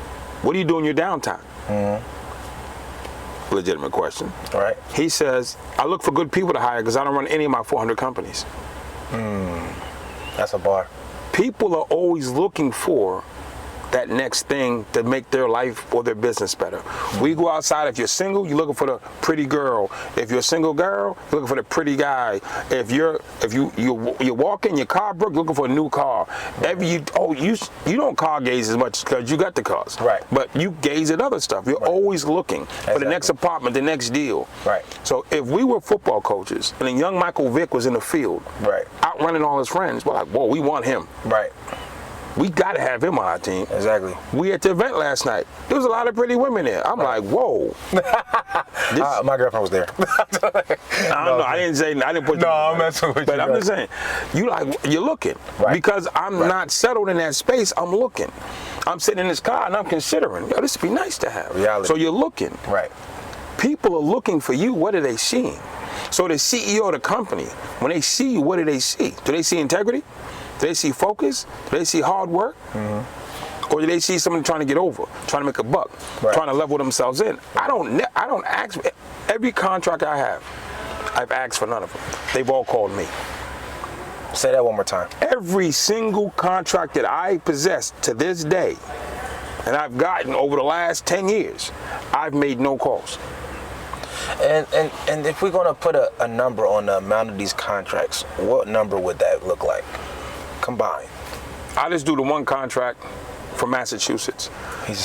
What do you do in your downtime? Mm-hmm. Legitimate question. All right. He says, I look for good people to hire because I don't run any of my 400 companies. That's a bar. People are always looking for that next thing to make their life or their business better. We go outside. If you're single, you're looking for the pretty girl. If you're a single girl, you're looking for the pretty guy. If you're walking, your car broke, looking for a new car. You don't car gaze as much because you got the cars. Right. But you gaze at other stuff. You're always looking for the next apartment, the next deal. Right. So if we were football coaches and a young Michael Vick was in the field, outrunning all his friends, we're like, whoa, we want him. Right. We got to have him on our team. Exactly. We at the event last night. There was a lot of pretty women there. I'm like, whoa. My girlfriend was there. I don't know. I didn't put. No, I'm messing with you. But I'm just saying, you're looking because I'm not settled in that space. I'm looking. I'm sitting in this car and I'm considering. Yo, this would be nice to have. Reality. So you're looking. Right. People are looking for you. What are they seeing? So the CEO of the company, when they see you, what do they see? Do they see integrity? Do they see focus? Do they see hard work? Mm-hmm. Or do they see someone trying to get over, trying to make a buck, trying to level themselves in? I don't ask. Every contract I have, I've asked for none of them. They've all called me. Say that one more time. Every single contract that I possess to this day, and I've gotten over the last 10 years, I've made no calls. And if we're going to put a number on the amount of these contracts, what number would that look like? Combined. I just do the one contract for Massachusetts.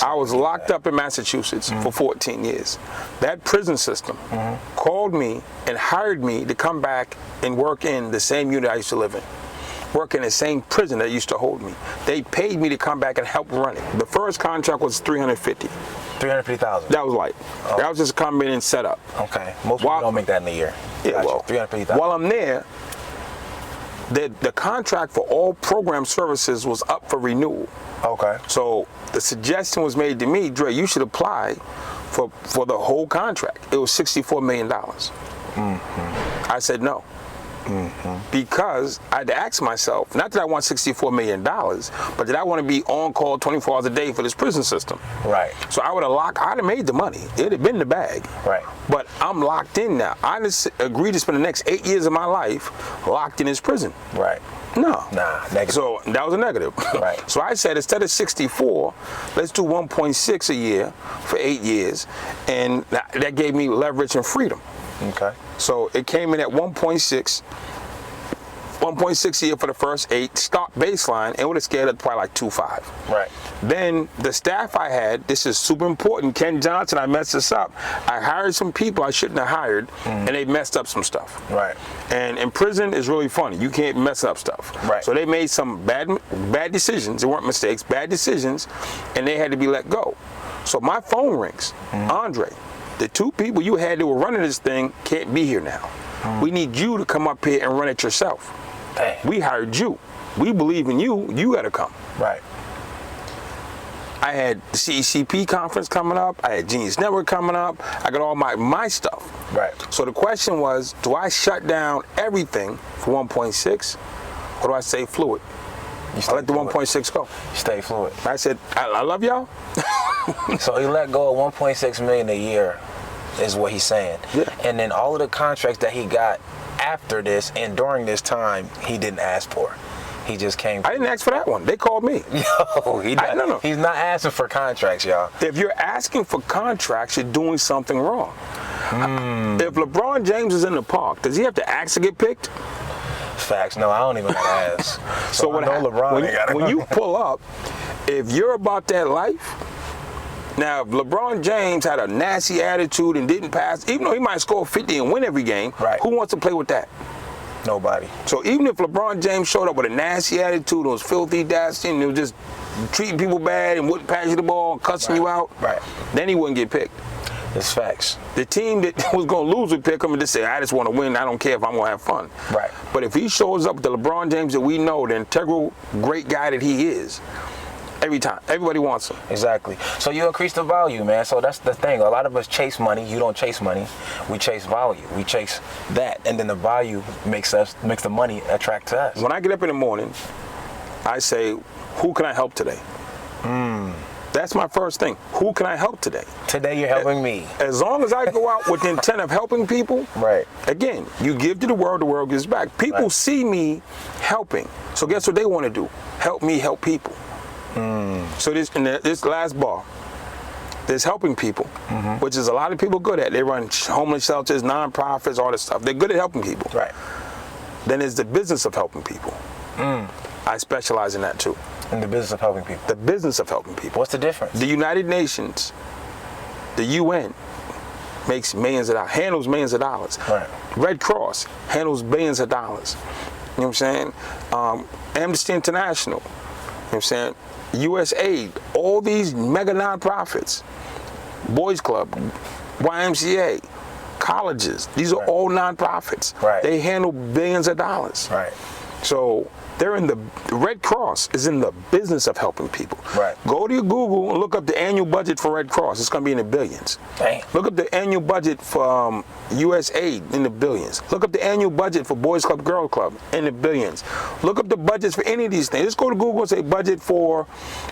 I was locked up in Massachusetts for 14 years. That prison system called me and hired me to come back and work in the same unit I used to live in. Work in the same prison that used to hold me. They paid me to come back and help run it. The first contract was $350,000. That was light. That was just come in and set up. Okay. Most people don't make that in a year. Yeah, well, $350,000. While I'm there, the contract for all program services was up for renewal. Okay. So the suggestion was made to me, Dre, you should apply for the whole contract. It was $64 million. I said no. Because I had to ask myself, not that I want $64 million, but that I want to be on call 24 hours a day for this prison system. Right. So I would have made the money. It'd have been in the bag. Right. But I'm locked in now. I just agreed to spend the next 8 years of my life locked in this prison. Right. No. Nah, negative. So that was a negative. Right. So I said, instead of 64, let's do 1.6 a year for 8 years. And that gave me leverage and freedom. Okay. So it came in at 1.6 a year for the first 8, start baseline, and would have scaled up to probably like 2.5. Right. Then the staff I had, this is super important, Ken Johnson, I messed this up. I hired some people I shouldn't have hired, and they messed up some stuff. Right. And in prison is really funny. You can't mess up stuff. Right. So they made some bad decisions. They weren't mistakes, bad decisions, and they had to be let go. So my phone rings. Andre, the 2 people you had that were running this thing can't be here now. We need you to come up here and run it yourself. Dang. We hired you. We believe in you. You got to come. Right. I had the CECP conference coming up. I had Genius Network coming up. I got all my stuff. Right. So the question was, do I shut down everything for 1.6, or do I stay fluid? I let the 1.6 go. Stay fluid. I said, I love y'all. So he let go of 1.6 million a year, is what he's saying. Yeah. And then all of the contracts that he got after this and during this time he didn't ask for? He just came. I didn't ask for that one. They called me. Yo, no. He's not asking for contracts, y'all. If you're asking for contracts, you're doing something wrong. If LeBron James is in the park, does he have to ask to get picked? Facts. No, I don't even gotta ask. So what I know LeBron when you pull up, if you're about that life, now if LeBron James had a nasty attitude and didn't pass, even though he might score 50 and win every game, right, who wants to play with that? Nobody. So even if LeBron James showed up with a nasty attitude, was filthy, nasty, and he was just treating people bad and wouldn't pass you the ball and cussing you out, then he wouldn't get picked. It's facts. The team that was going to lose would pick him and just say, I just want to win. I don't care if I'm going to have fun. Right. But if he shows up with the LeBron James that we know, the integral great guy that he is, every time, everybody wants him. Exactly. So you increase the value, man. So that's the thing. A lot of us chase money. You don't chase money. We chase value. We chase that. And then the value makes the money attract to us. When I get up in the morning, I say, who can I help today? That's my first thing. Who can I help today? Today you're helping me. As long as I go out with the intent of helping people, again, you give to the world gives back. People see me helping. So guess what they want to do? Help me help people. So this last bar, there's helping people, which is a lot of people good at. They run homeless shelters, nonprofits, all this stuff. They're good at helping people. Right. Then there's the business of helping people. I specialize in that too. In the business of helping people. The business of helping people. What's the difference? The United Nations, the UN, makes millions of dollars, handles millions of dollars. Right. Red Cross handles billions of dollars. You know what I'm saying? Amnesty International, you know what I'm saying? USAID, all these mega nonprofits, Boys Club, YMCA, colleges, these are all nonprofits. Right. They handle billions of dollars. Right. So they're in the Red Cross is in the business of helping people. Right. Go to your Google and look up the annual budget for Red Cross. It's going to be in the billions. Dang. Look up the annual budget for USAID in the billions. Look up the annual budget for Boys Club, Girls Club in the billions. Look up the budgets for any of these things. Just go to Google and say budget for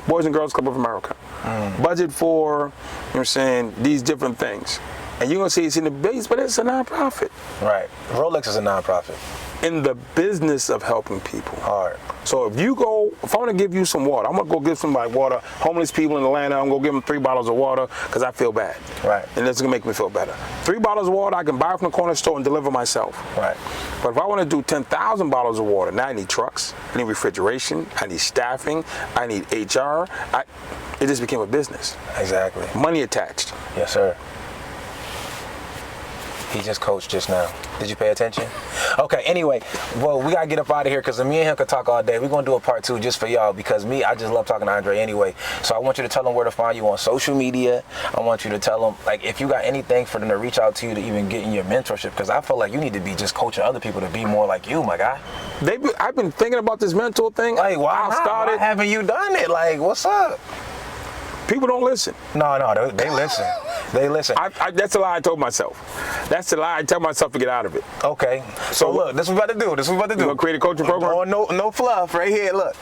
Boys and Girls Club of America. Budget for, you know what I'm saying, these different things. And you're going to see it's in the billions, but it's a nonprofit. Right. Rolex is a nonprofit. In the business of helping people. Hard. So if I want to give you some water, I'm going to go give somebody water. Homeless people in Atlanta, I'm going to give them 3 bottles of water because I feel bad. Right. And it's going to make me feel better. 3 bottles of water I can buy from the corner store and deliver myself. Right. But if I want to do 10,000 bottles of water, now I need trucks, I need refrigeration, I need staffing, I need HR. It just became a business. Exactly. Money attached. Yes, sir. He just coached just now. Did you pay attention? Okay, anyway, well, we got to get up out of here because me and him could talk all day. We're going to do a part 2 just for y'all because I just love talking to Andre anyway. So I want you to tell them where to find you on social media. I want you to tell them, like, if you got anything for them to reach out to you to even get in your mentorship because I feel like you need to be just coaching other people to be more like you, my guy. I've been thinking about this mentor thing. Like, why haven't you done it? Like, what's up? People don't listen. No, they listen. They listen. That's a lie I told myself. That's a lie I tell myself to get out of it. Okay. So look, this is what we about to do. You gonna create a coaching program? Oh, no fluff right here. Look,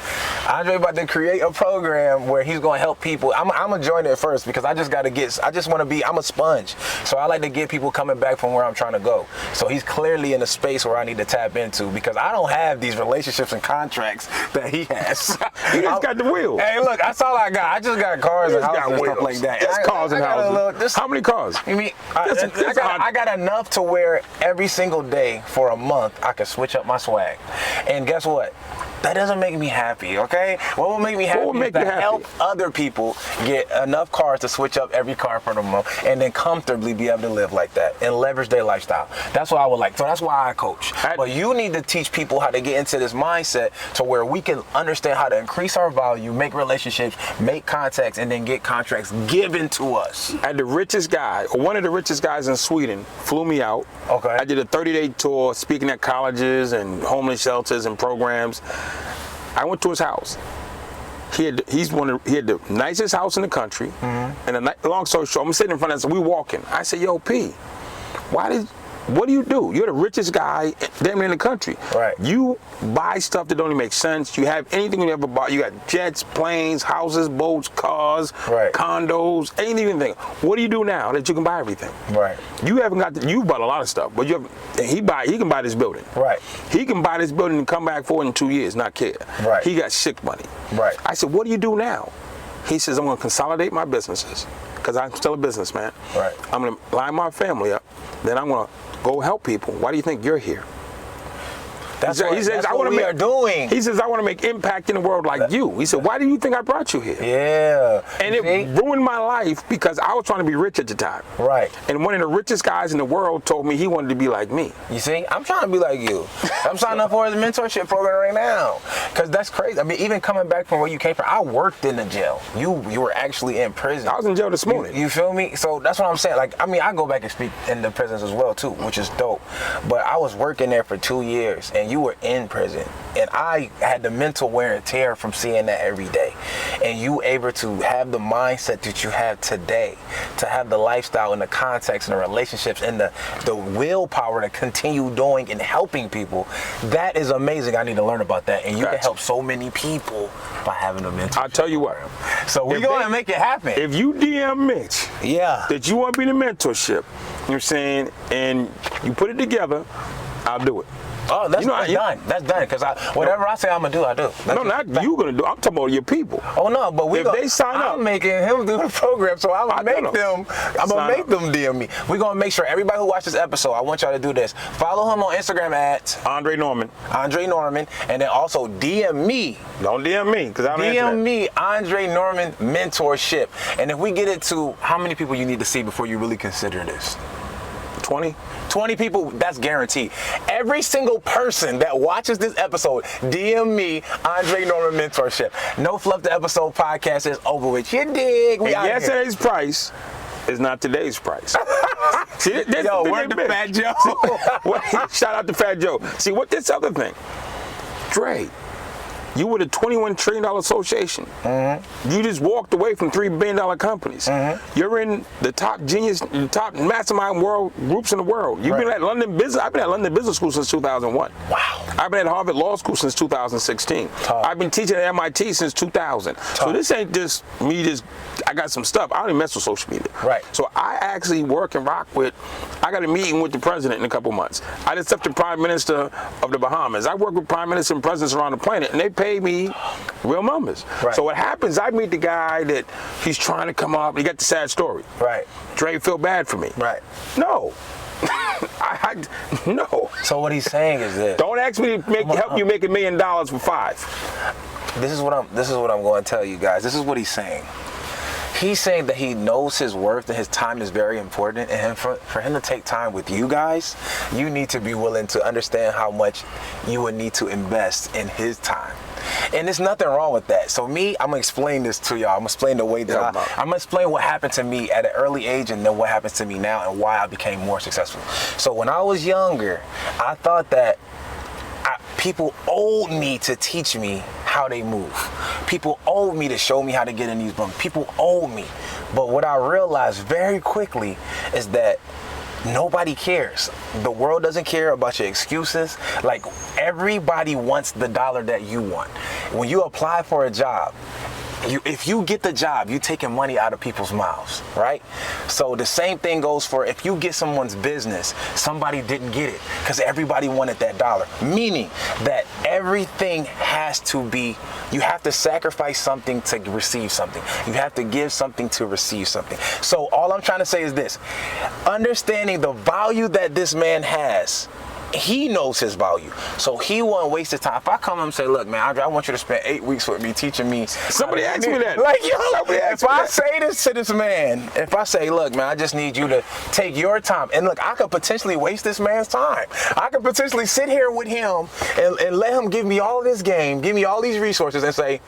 Andre about to create a program where he's gonna help people. I'm gonna join it first because I'm a sponge. So I like to get people coming back from where I'm trying to go. So he's clearly in a space where I need to tap into because I don't have these relationships and contracts that he has. You just got the wheel. Hey, look, that's all I got. I just got cars and houses and stuff like that. That's cars and houses. How many cars? I got enough to where every single day for a month I can switch up my swag. And guess what? That doesn't make me happy, okay? What will make me happy is to help other people get enough cars to switch up every car for the month and then comfortably be able to live like that and leverage their lifestyle. That's what I would like. So that's why I coach. But you need to teach people how to get into this mindset to where we can understand how to increase our value, make relationships, make contacts, and then get contracts given to us. And the richest guy, or one of the richest guys in Sweden, flew me out. Okay. I did a 30-day tour speaking at colleges and homeless shelters and programs. I went to his house. He had the nicest house in the country. And long story short, I'm sitting in front of him, so we walking. I said, yo, P, why did What do? You're the richest guy damn near in the country. Right. You buy stuff that don't even make sense. You have anything you ever bought. You got jets, planes, houses, boats, cars, right. condos, anything. What do you do now that you can buy everything? Right. You haven't got. You bought a lot of stuff, but he can buy this building. Right. He can buy this building and come back for it in 2 years, not care. Right. He got sick money. Right. I said, what do you do now? He says, I'm going to consolidate my businesses because I'm still a businessman. Right. I'm going to line my family up. Then I'm going to go help people. Why do you think you're here? That's what we are doing. He says, I want to make impact in the world like you. He said, why do you think I brought you here? Yeah. And it ruined my life because I was trying to be rich at the time. Right. And one of the richest guys in the world told me he wanted to be like me. You see, I'm trying to be like you. I'm signing up for his mentorship program right now. Because that's crazy. I mean, even coming back from where you came from, I worked in the jail. You were actually in prison. I was in jail this morning. You feel me? So that's what I'm saying. Like, I mean, I go back and speak in the prisons as well, too, which is dope. But I was working there for 2 years, and you were in prison. And I had the mental wear and tear from seeing that every day. And you able to have the mindset that you have today, to have the lifestyle and the context and the relationships and the willpower to continue doing and helping people, that is amazing. I need to learn about that. And you can help so many people by having a mentor. I'll tell you what. So we're going to make it happen. If you DM Mitch that you want to be in the mentorship, you know what I'm saying, and you put it together, I'll do it. Oh, that's done. That's done. Because whatever I say I'm going to do, I do. No, not you going to do. I'm talking about your people. Oh, no, but if they sign up. I'm making him do the program, so I'm going to make them DM me. We're going to make sure everybody who watched this episode, I want y'all to do this. Follow him on Instagram at Andre Norman. And then also DM me. Don't DM me, because I don't DM me, Andre Norman Mentorship. And if we get it to how many people you need to see before you really consider this? 20 people, that's guaranteed. Every single person that watches this episode, DM me, Andre Norman Mentorship. No Fluff the Episode podcast is over with. You dig? Yesterday's price is not today's price. See, word to Fat Joe. Shout out to Fat Joe. See, what this other thing? Dre, you were the $21 trillion association. Mm-hmm. You just walked away from $3 billion companies. Mm-hmm. You're in the top top mastermind groups in the world. You've been at London Business. I've been at London Business School since 2001. Wow. I've been at Harvard Law School since 2016. I've been teaching at MIT since 2000. So this ain't just me I got some stuff. I don't even mess with social media. Right. So I actually work and rock with, I got a meeting with the president in a couple months. I just stepped the prime minister of the Bahamas. I work with prime ministers and presidents around the planet, and they pay me real numbers. Right. So what happens, I meet the guy that he's trying to come up, he got the sad story. Right. Dre feel bad for me. Right. No. No. So what he's saying is this. Don't ask me to help you make $1 million for 5. This is what I'm going to tell you guys. This is what he's saying. He's saying that he knows his worth and his time is very important, and for him to take time with you guys, you need to be willing to understand how much you would need to invest in his time. And there's nothing wrong with that. So I'm going to explain this to y'all. I'm going to explain the way that I'm going to explain what happened to me at an early age and then what happens to me now and why I became more successful. So when I was younger, I thought that people owed me to teach me how they move. People owed me to show me how to get in these bumps. People owed me. But what I realized very quickly is that nobody cares. The world doesn't care about your excuses. Like, everybody wants the dollar that you want. When you apply for a job, if you get the job, you're taking money out of people's mouths, right? So the same thing goes for if you get someone's business, somebody didn't get it because everybody wanted that dollar. Meaning that everything has to be, you have to sacrifice something to receive something. You have to give something to receive something. So all I'm trying to say is this: understanding the value that this man has, he knows his value, so he won't waste his time. If I come and say, look, man, Andre, I want you to spend 8 weeks with me teaching me. Somebody asked me that. Like, yo, if I say this to this man, if I say, look, man, I just need you to take your time, and look, I could potentially waste this man's time. I could potentially sit here with him and let him give me all this game, give me all these resources, and say,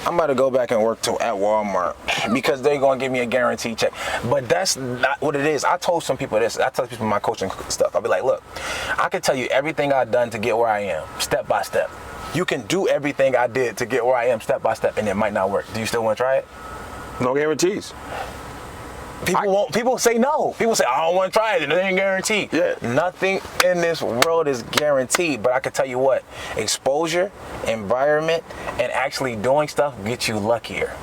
I'm about to go back and work at Walmart because they're going to give me a guaranteed check. But that's not what it is. I told some people this. I tell people my coaching stuff. I'll be like, look, I can tell you everything I've done to get where I am, step by step. You can do everything I did to get where I am, step by step, and it might not work. Do you still want to try it? No guarantees. People say no. People say, I don't want to try it. It ain't guaranteed. Yeah. Nothing in this world is guaranteed. But I can tell you what, exposure, environment, and actually doing stuff gets you luckier.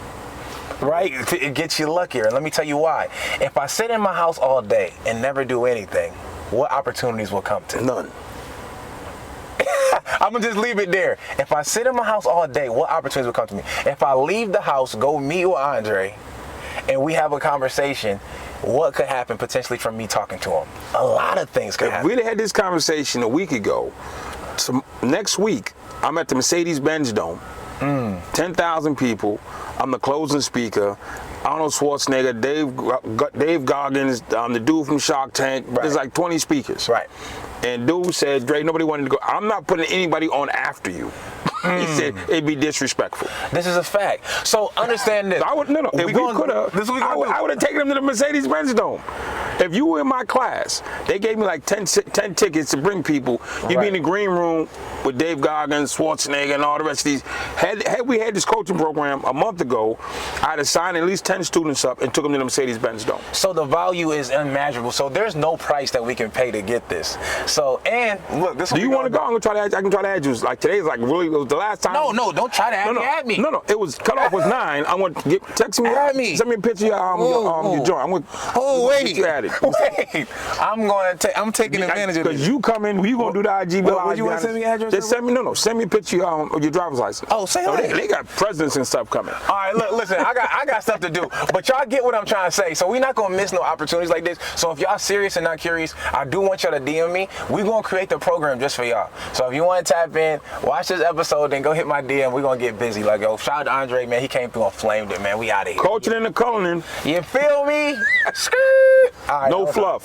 Right? It gets you luckier. And let me tell you why. If I sit in my house all day and never do anything, what opportunities will come to me? None. I'm going to just leave it there. If I sit in my house all day, what opportunities will come to me? If I leave the house, go meet with Andre, and we have a conversation, what could happen potentially from me talking to him? A lot of things could happen. We had this conversation a week ago. So next week, I'm at the Mercedes-Benz Dome. 10,000 people. I'm the closing speaker. Arnold Schwarzenegger, Dave Goggins, the dude from Shark Tank. Right. There's like 20 speakers. Right. And dude said, Dre, nobody wanted to go. I'm not putting anybody on after you. He said it'd be disrespectful. This is a fact. So understand this. I would If we could have, I would have taken them to the Mercedes-Benz Dome. If you were in my class, they gave me like 10 tickets to bring people. You'd be in the green room with Dave Goggins, Schwarzenegger, and all the rest of these. Had we had this coaching program a month ago, I'd have signed at least 10 students up and took them to the Mercedes-Benz Dome. So the value is unmeasurable. So there's no price that we can pay to get this. So, and look, this. Do you want to go? I can try to add you. Like today's like really, it was the last time. No, don't try to add me. No, it was cut off was 9. I want to text me. Add me. Send me a picture of your joint. I'm gonna wait. get you added. Wait. I'm taking advantage of this. Because you come in, we gonna do the IG. What you want to send me your address? Just send me a picture of your driver's license. Oh, say that. They got presidents and stuff coming. All right, listen, I got stuff to do, but y'all get what I'm trying to say. So we're not gonna miss no opportunities like this. So if y'all serious and not curious, I do want y'all to DM me. We're gonna create the program just for y'all. So if you want to tap in, watch this episode, then go hit my DM. We're gonna get busy. Like, yo, shout out to Andre, man. He came through and flamed it, man. We out of here. Coaching and the culinary. You feel me? No fluff.